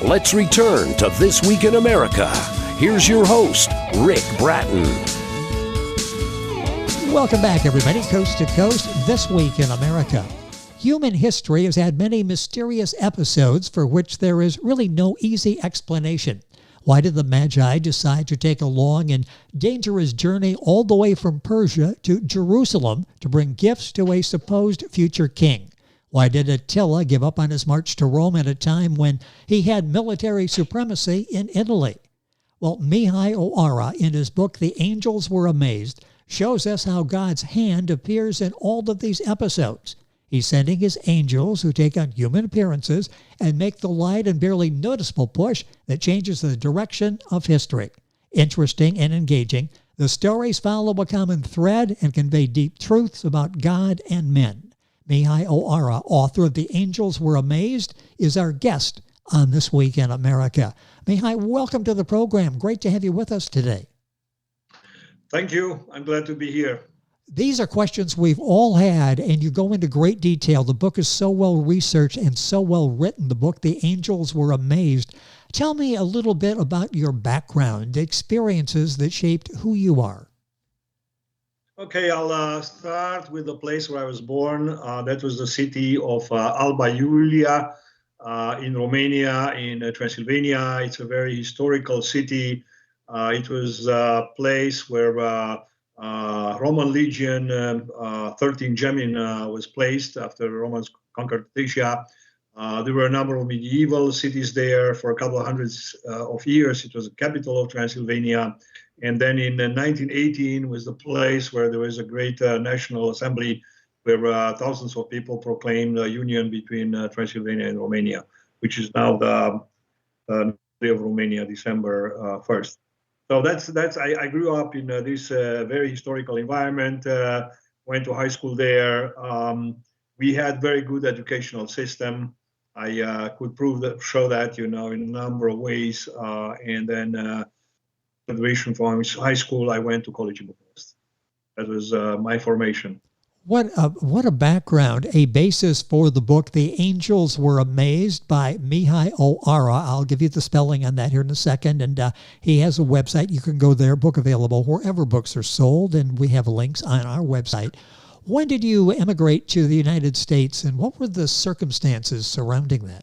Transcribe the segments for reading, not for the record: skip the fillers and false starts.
Let's return to This Week in America. Here's your host, Rick Bratton. Welcome back, everybody, coast to coast, This Week in America. Human history has had many mysterious episodes for which there is really no easy explanation. Why did the Magi decide to take a long and dangerous journey all the way from Persia to Jerusalem to bring gifts to a supposed future king? Why did Attila give up on his march to Rome at a time when he had military supremacy in Italy? Well, Mihai Oara, in his book The Angels Were Amazed, shows us how God's hand appears in all of these episodes. He's sending his angels who take on human appearances and make the light and barely noticeable push that changes the direction of history. Interesting and engaging, the stories follow a common thread and convey deep truths about God and men. Mihai Oara, author of The Angels Were Amazed, is our guest on This Week in America. Mihai, welcome to the program. Great to have you with us today. Thank you. I'm glad to be here. These are questions we've all had, and you go into great detail. The book is so well researched and so well written. The book, The Angels Were Amazed. Tell me a little bit about your background, the experiences that shaped who you are. Okay, I'll start with the place where I was born. That was the city of Alba Iulia in Romania, in Transylvania. It's a very historical city. It was a place where Roman legion 13 Gemin was placed after the Romans conquered Persia. There were a number of medieval cities there for a couple of hundreds of years. It was the capital of Transylvania. And then in 1918 was the place where there was a great national assembly where thousands of people proclaimed a union between Transylvania and Romania, which is now the day of Romania, December 1st. So I grew up in this very historical environment, went to high school there. We had very good educational system. I could show that, in a number of ways. And then graduation from high school, I went to college in Bucharest. That was my formation. What a background, a basis for the book, The Angels Were Amazed by Mihai Oara. I'll give you the spelling on that here in a second. And he has a website. You can go there, book available wherever books are sold. And we have links on our website. When did you emigrate to the United States, and what were the circumstances surrounding that?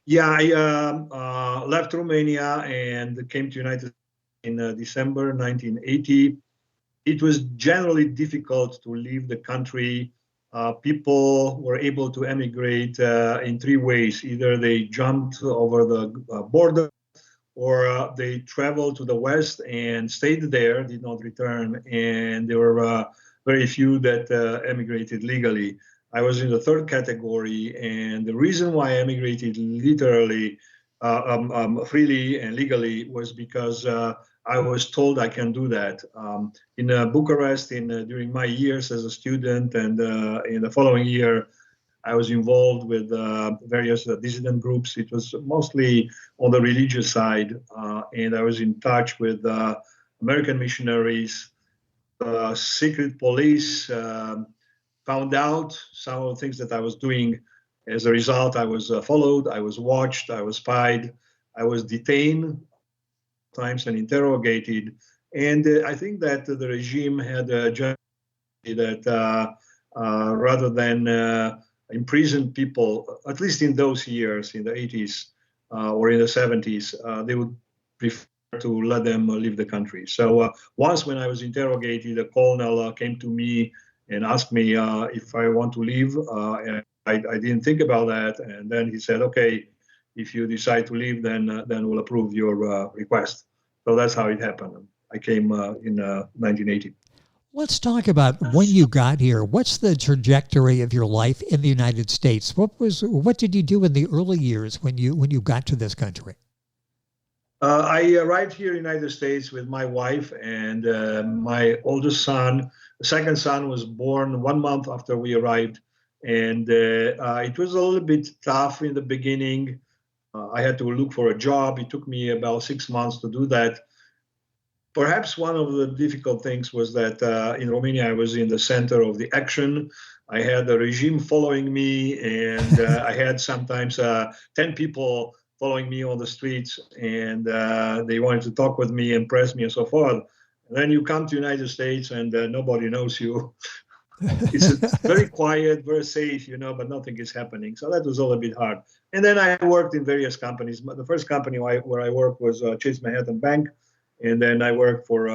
Yeah, I left Romania and came to the United States in December 1980. It was generally difficult to leave the country. People were able to emigrate in three ways. Either they jumped over the border, or they traveled to the West and stayed there, did not return. And there were very few that emigrated legally. I was in the third category. And the reason why I emigrated literally, freely and legally was because I was told I can do that. In Bucharest, during my years as a student, and in the following year, I was involved with various dissident groups. It was mostly on the religious side, and I was in touch with American missionaries. Secret police found out some of the things that I was doing. As a result, I was followed, I was watched, I was spied, I was detained times and interrogated. And I think that the regime had a judgment that rather than imprison people, at least in those years, in the 80s or in the 70s, they would prefer to let them leave the country. So once when I was interrogated, a colonel came to me and asked me if I want to leave. And I didn't think about that. And then he said, okay, if you decide to leave, then we'll approve your request. So that's how it happened. I came in 1980. Let's talk about when you got here. What's the trajectory of your life in the United States? What did you do in the early years when you got to this country? I arrived here in the United States with my wife and my oldest son. The second son was born 1 month after we arrived. And it was a little bit tough in the beginning. I had to look for a job. It took me about 6 months to do that. Perhaps one of the difficult things was that in Romania, I was in the center of the action. I had the regime following me, and I had sometimes 10 people following me on the streets, and they wanted to talk with me and press me and so forth. And then you come to the United States, and nobody knows you. It's very quiet, very safe, but nothing is happening. So that was all a bit hard. And then I worked in various companies. The first company where I worked was Chase Manhattan Bank. And then I worked for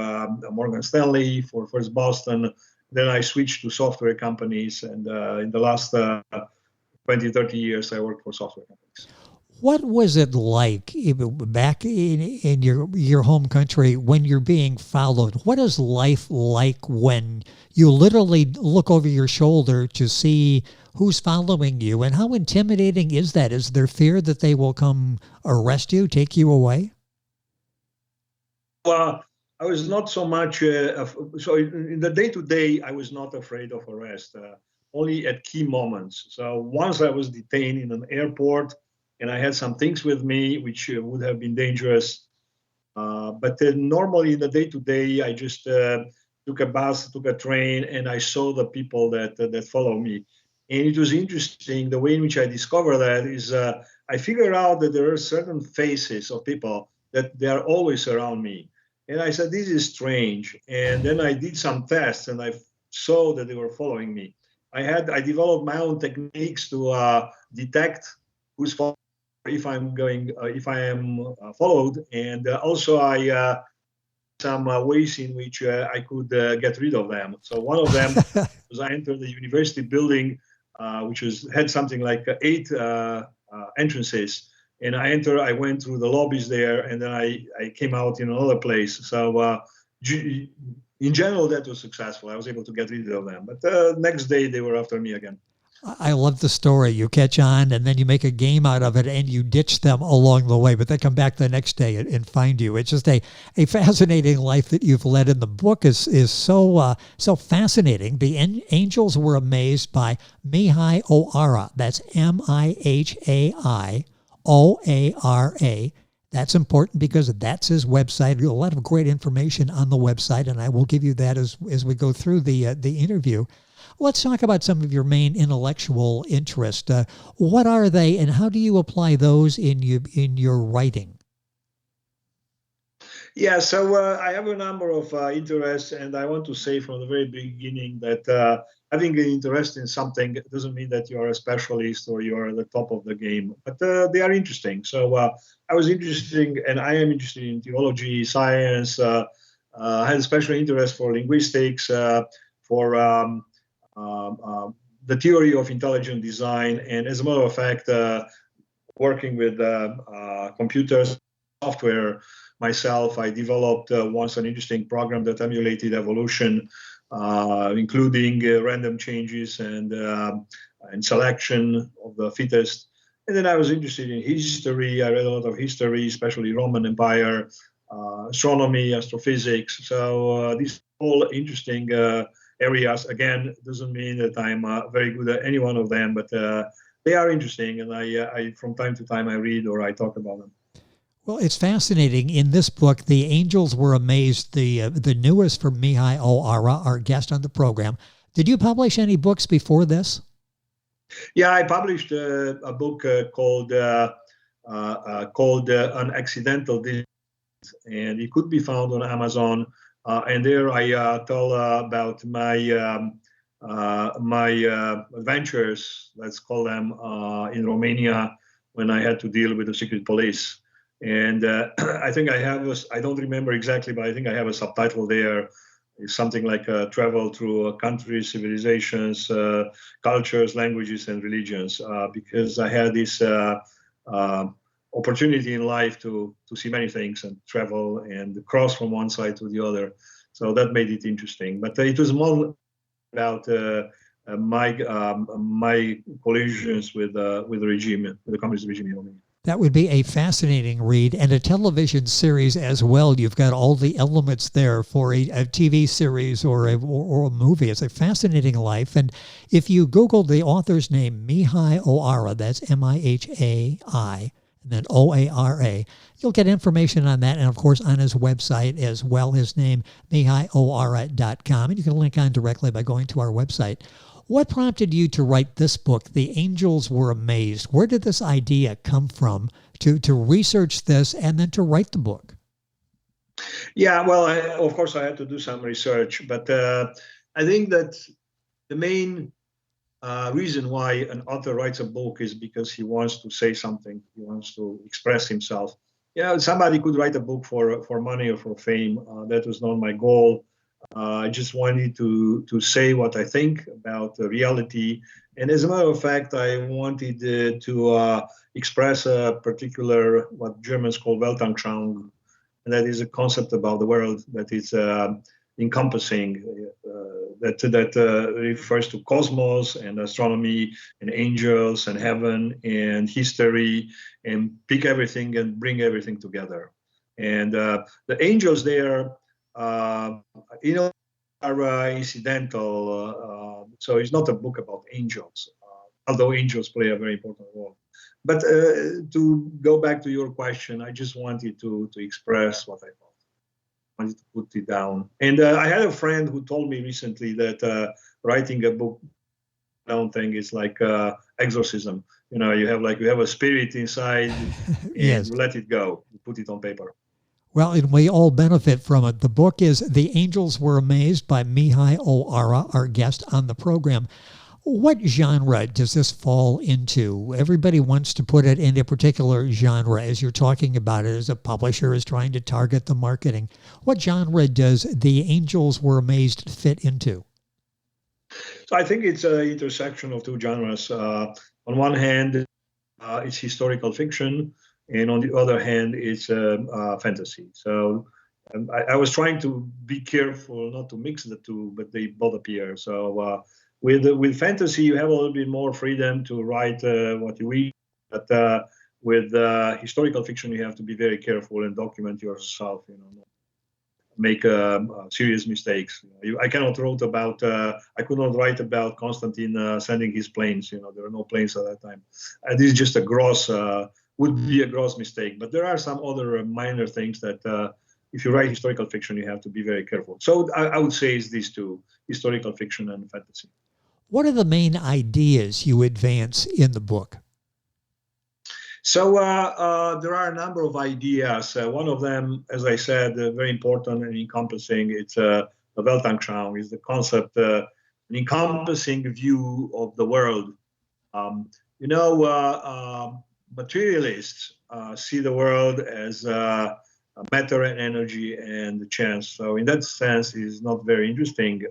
Morgan Stanley, for First Boston. Then I switched to software companies. And in the last 20, 30 years, I worked for software companies. What was it like back in your home country when you're being followed? What is life like when you literally look over your shoulder to see who's following you? And how intimidating is that? Is there fear that they will come arrest you, take you away? Well, I was not so much, so in the day-to-day, I was not afraid of arrest, only at key moments. So once I was detained in an airport, and I had some things with me which would have been dangerous. But normally in the day-to-day, I just took a bus, took a train, and I saw the people that follow me. And it was interesting, the way in which I discovered that is I figured out that there are certain faces of people that they are always around me. And I said, this is strange. And then I did some tests, and I saw that they were following me. I developed my own techniques to detect who's following, if I am followed, and also I some ways in which I could get rid of them. So one of them was I entered the university building, which had something like 8 entrances, and I went through the lobbies there, and then I came out in another place. So in general, that was successful. I was able to get rid of them, but next day they were after me again. I love the story. You catch on, and then you make a game out of it, and you ditch them along the way, but they come back the next day and find you. It's just a fascinating life that you've led, and the book is so fascinating. The angels were amazed by Mihai Oara. That's Mihai-Oara. That's important because that's his website. A lot of great information on the website, and I will give you that as we go through the interview. Let's talk about some of your main intellectual interests. What are they, and how do you apply those in your writing? Yeah, so I have a number of interests, and I want to say from the very beginning that having an interest in something doesn't mean that you are a specialist or you are at the top of the game, but they are interesting. So I was interested, and I am interested in theology, science. I had a special interest for linguistics, for the theory of intelligent design, and as a matter of fact, working with computers, software myself, I developed once an interesting program that emulated evolution, including random changes and selection of the fittest. And then I was interested in history. I read a lot of history, especially Roman Empire, astronomy, astrophysics. So these all interesting areas. Again, doesn't mean that I'm very good at any one of them, but they are interesting, and I from time to time I read or I talk about them. Well, it's fascinating. In this book, The Angels Were Amazed, the newest from Mihai Oara, our guest on the program. Did you publish any books before this? Yeah, I published a book called An Accidental Descent, and it could be found on Amazon. And there I tell about my adventures, let's call them, in Romania when I had to deal with the secret police. And I think I don't remember exactly, but I think I have a subtitle there. It's something like travel through countries, civilizations, cultures, languages, and religions, because I had this opportunity in life to see many things and travel and cross from one side to the other. So that made it interesting. But it was more about my collisions with the regime, with the communist regime in Romania. That would be a fascinating read, and a television series as well. You've got all the elements there for a TV series or a movie. It's a fascinating life. And if you Google the author's name, Mihai Oara, that's Mihai, and then Oara, you'll get information on that, and of course on his website as well, his name, MihaiOara.com, and you can link on directly by going to our website. What prompted you to write this book, The Angels Were Amazed? Where did this idea come from to research this and then to write the book? Yeah, well, of course, I had to do some research, but I think that the main reason why an author writes a book is because he wants to say something, he wants to express himself. Somebody could write a book for money or for fame. That was not my goal. I just wanted to say what I think about reality. And as a matter of fact, I wanted to express a particular, what Germans call Weltanschauung, and that is a concept about the world that is encompassing, that refers to cosmos and astronomy and angels and heaven and history, and pick everything and bring everything together. And the angels there, are incidental. So it's not a book about angels, although angels play a very important role. But to go back to your question, I just wanted to express what I thought. I wanted to put it down. And I had a friend who told me recently that writing a book down thing is like exorcism. You have a spirit inside, and Yes. you let it go. You put it on paper. Well, and we all benefit from it. The book is The Angels Were Amazed by Mihai Oara, our guest on the program. What genre does this fall into? Everybody wants to put it in a particular genre as you're talking about it, as a publisher is trying to target the marketing. What genre does The Angels Were Amazed fit into? So I think it's an intersection of two genres. On one hand, it's historical fiction, and on the other hand, it's fantasy. So I was trying to be careful not to mix the two, but they both appear. So with fantasy, you have a little bit more freedom to write what you read, but with historical fiction, you have to be very careful and document yourself. Make serious mistakes. I cannot write about. I could not write about Constantine sending his planes. There were no planes at that time. This is just would be a gross mistake. But there are some other minor things that, if you write historical fiction, you have to be very careful. So I would say it's these two: historical fiction and fantasy. What are the main ideas you advance in the book? So there are a number of ideas. One of them, as I said, very important and encompassing, it's the Weltanschauung, is the concept, an encompassing view of the world. Materialists see the world as matter and energy and chance. So in that sense, it's not very interesting.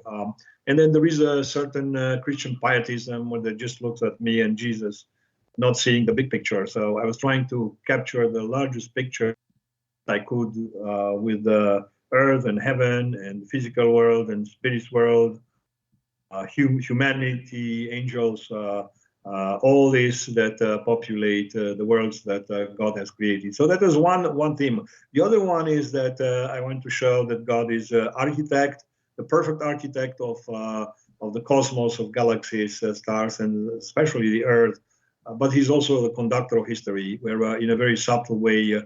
And then there is a certain Christian pietism where they just looks at me and Jesus, not seeing the big picture. So I was trying to capture the largest picture I could with the earth and heaven and the physical world and spirit world, humanity, angels, all this that populate the worlds that God has created. So that is one theme. The other one is that I want to show that God is architect, the perfect architect of the cosmos, of galaxies, stars, and especially the earth. But he's also the conductor of history, where in a very subtle way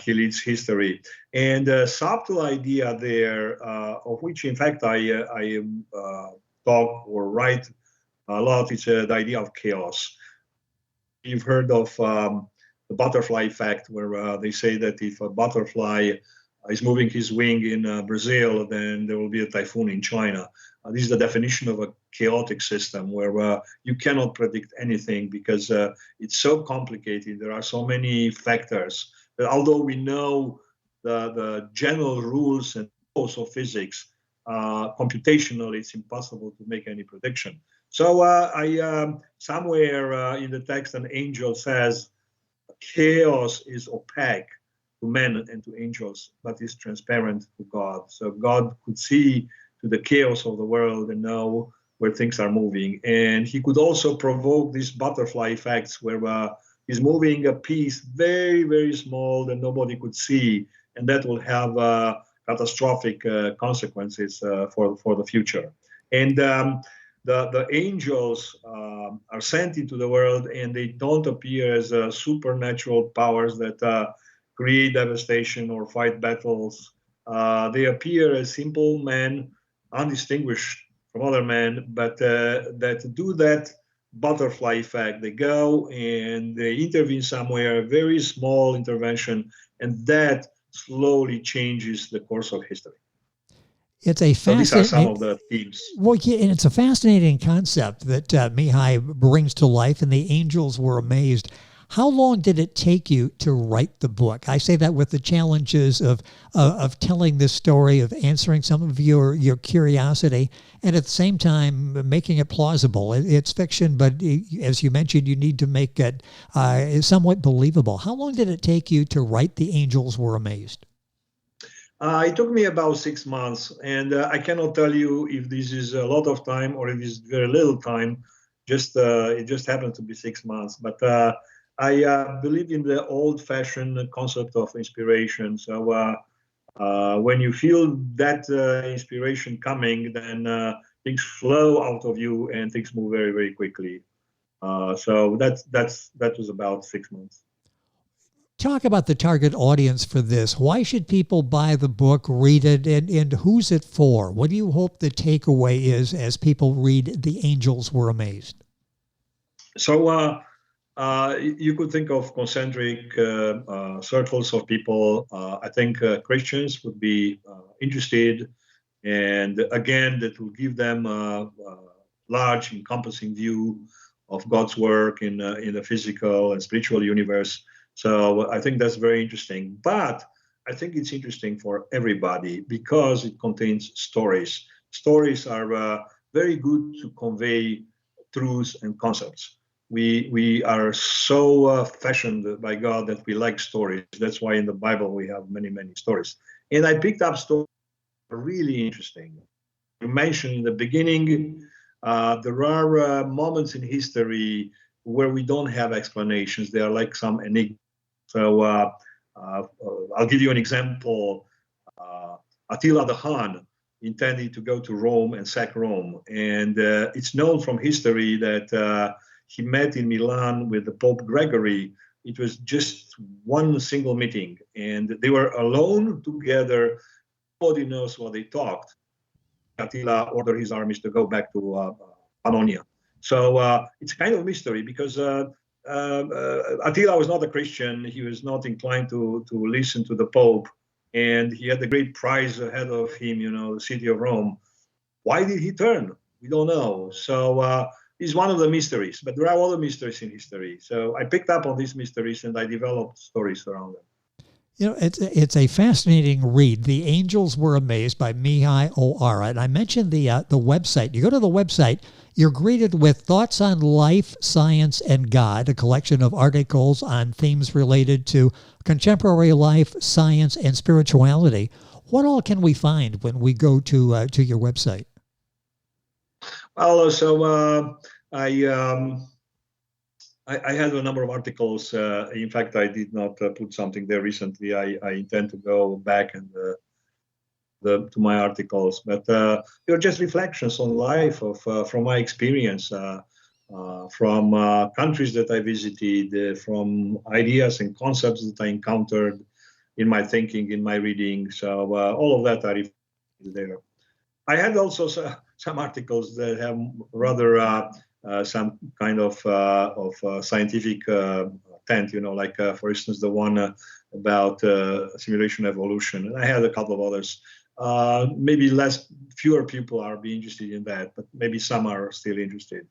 he leads history. And a subtle idea there, of which in fact I talk or write a lot, is the idea of chaos. You've heard of the butterfly effect, where they say that if a butterfly is moving his wing in Brazil, then there will be a typhoon in China. This is the definition of a chaotic system where you cannot predict anything because it's so complicated. There are so many factors that although we know the general rules and laws of physics, computationally, it's impossible to make any prediction. So I somewhere in the text, an angel says, chaos is opaque to men and to angels, but is transparent to God. So God could see to the chaos of the world and know where things are moving. And he could also provoke these butterfly effects where he's moving a piece very, very small that nobody could see, and that will have catastrophic consequences for the future. And the angels are sent into the world, and they don't appear as supernatural powers that create devastation or fight battles. They appear as simple men, undistinguished from other men, but that do that butterfly effect. They go and they intervene somewhere, very small intervention, and that slowly changes the course of history. It's a So these are some fascinating, of the themes. well, yeah, and it's a fascinating concept that Mihai brings to life, and the angels were amazed. How long did it take you to write the book? I say that with the challenges of telling this story, of answering some of your curiosity, and at the same time making it plausible. It's fiction, but as you mentioned, you need to make it somewhat believable. How long did it take you to write The Angels Were Amazed? It took me about 6 months, and I cannot tell you if this is a lot of time or if it's very little time. It just happened to be 6 months. But I believe in the old-fashioned concept of inspiration. So when you feel that inspiration coming, then things flow out of you and things move very, very quickly. So that was about 6 months. Talk about the target audience for this. Why should people buy the book, read it, and who's it for? What do you hope the takeaway is as people read The Angels Were Amazed? So you could think of concentric circles of people. I think Christians would be interested, and again, that will give them a large, encompassing view of God's work in the physical and spiritual universe. So I think that's very interesting. But I think it's interesting for everybody because it contains stories. Stories are very good to convey truths and concepts. We are so fashioned by God that we like stories. That's why in the Bible we have many, many stories. And I picked up stories that are really interesting. You mentioned in the beginning, there are moments in history where we don't have explanations. They are like some enigmas. So I'll give you an example. Attila the Hun intended to go to Rome and sack Rome. And it's known from history that he met in Milan with the Pope Gregory. It was just one single meeting. And they were alone together. Nobody knows what they talked. Attila ordered his armies to go back to Pannonia. So it's kind of mystery because Attila was not a Christian. He was not inclined to listen to the Pope. And he had the great prize ahead of him, the city of Rome. Why did he turn? We don't know. So it's one of the mysteries. But there are other mysteries in history. So I picked up on these mysteries and I developed stories around them. It's a fascinating read. The Angels Were Amazed by Mihai Oara. And I mentioned the website. You go to the website, you're greeted with Thoughts on Life, Science, and God, a collection of articles on themes related to contemporary life, science, and spirituality. What all can we find when we go to your website? Well, so I had a number of articles. In fact, I did not put something there recently. I intend to go back and to my articles, but they're just reflections on life from my experience, from countries that I visited, from ideas and concepts that I encountered in my thinking, in my reading. So all of that are there. I had also some articles that have rather some kind of scientific tent, like for instance the one about simulation evolution. And I had a couple of others. Maybe fewer people are being interested in that, but maybe some are still interested.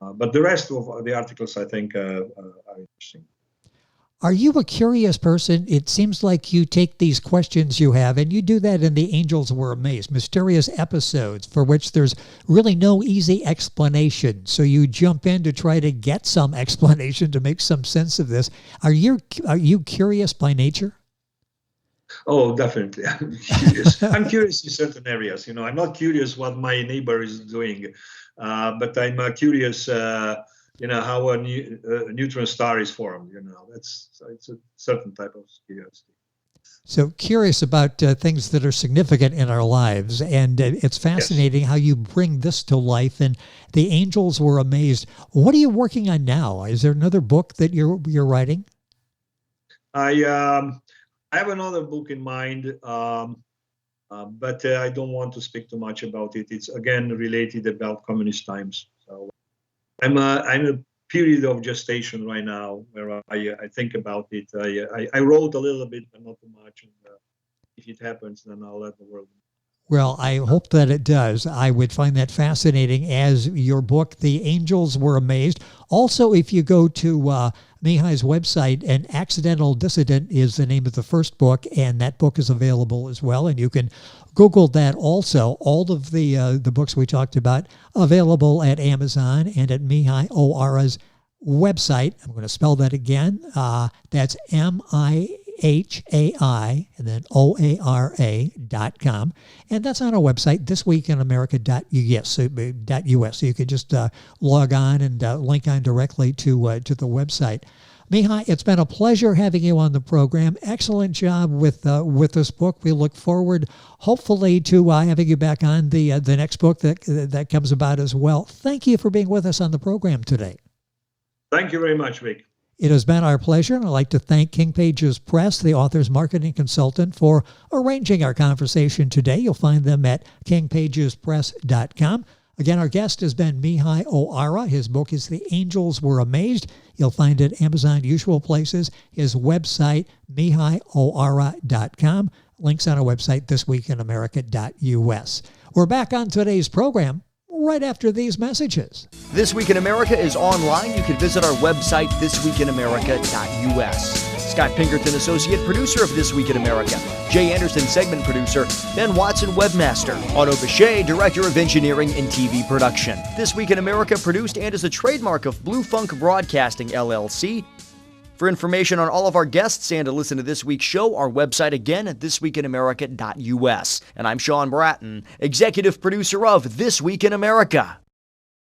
But the rest of the articles, I think, are interesting. Are you a curious person? It seems like you take these questions you have, and you do that in The Angels Were Amazed, mysterious episodes for which there's really no easy explanation. So you jump in to try to get some explanation to make some sense of this. Are you curious by nature? Oh, definitely. I'm curious. I'm curious in certain areas. I'm not curious what my neighbor is doing, but I'm curious. How a neutron star is formed. It's a certain type of curiosity. So curious about things that are significant in our lives, and it's fascinating how you bring this to life. And The Angels Were Amazed. What are you working on now? Is there another book that you're writing? I have another book in mind. But I don't want to speak too much about it. It's again related about communist times. So I'm a period of gestation right now where I think about it. I wrote a little bit, but not too much. And if it happens, then I'll let the world know. Well, I hope that it does. I would find that fascinating, as your book, The Angels Were Amazed. Also, if you go to Mihai's website, An Accidental Dissident is the name of the first book, and that book is available as well. And you can Google that also. All of the books we talked about available at Amazon and at Mihai Oara's website. I'm going to spell that again. That's MIHAI and then OARA.com. And that's on our website, thisweekinamerica.us. So you can just log on and link on directly to the website. Mihai, it's been a pleasure having you on the program. Excellent job with this book. We look forward, hopefully, to having you back on the next book that comes about as well. Thank you for being with us on the program today. Thank you very much, Vic. It has been our pleasure, and I'd like to thank King Pages Press, the author's marketing consultant, for arranging our conversation today. You'll find them at kingpagespress.com. Again, our guest has been Mihai Oara. His book is The Angels Were Amazed. You'll find it at Amazon, usual places. His website, mihaioara.com. Links on our website, thisweekinamerica.us. We're back on today's program right after these messages. This Week in America is online. You can visit our website, thisweekinamerica.us. Scott Pinkerton, Associate Producer of This Week in America. Jay Anderson, Segment Producer. Ben Watson, Webmaster. Otto Bechet, Director of Engineering and TV Production. This Week in America produced and is a trademark of Blue Funk Broadcasting, LLC. For information on all of our guests and to listen to this week's show, our website again at thisweekinamerica.us. And I'm Sean Bratton, Executive Producer of This Week in America.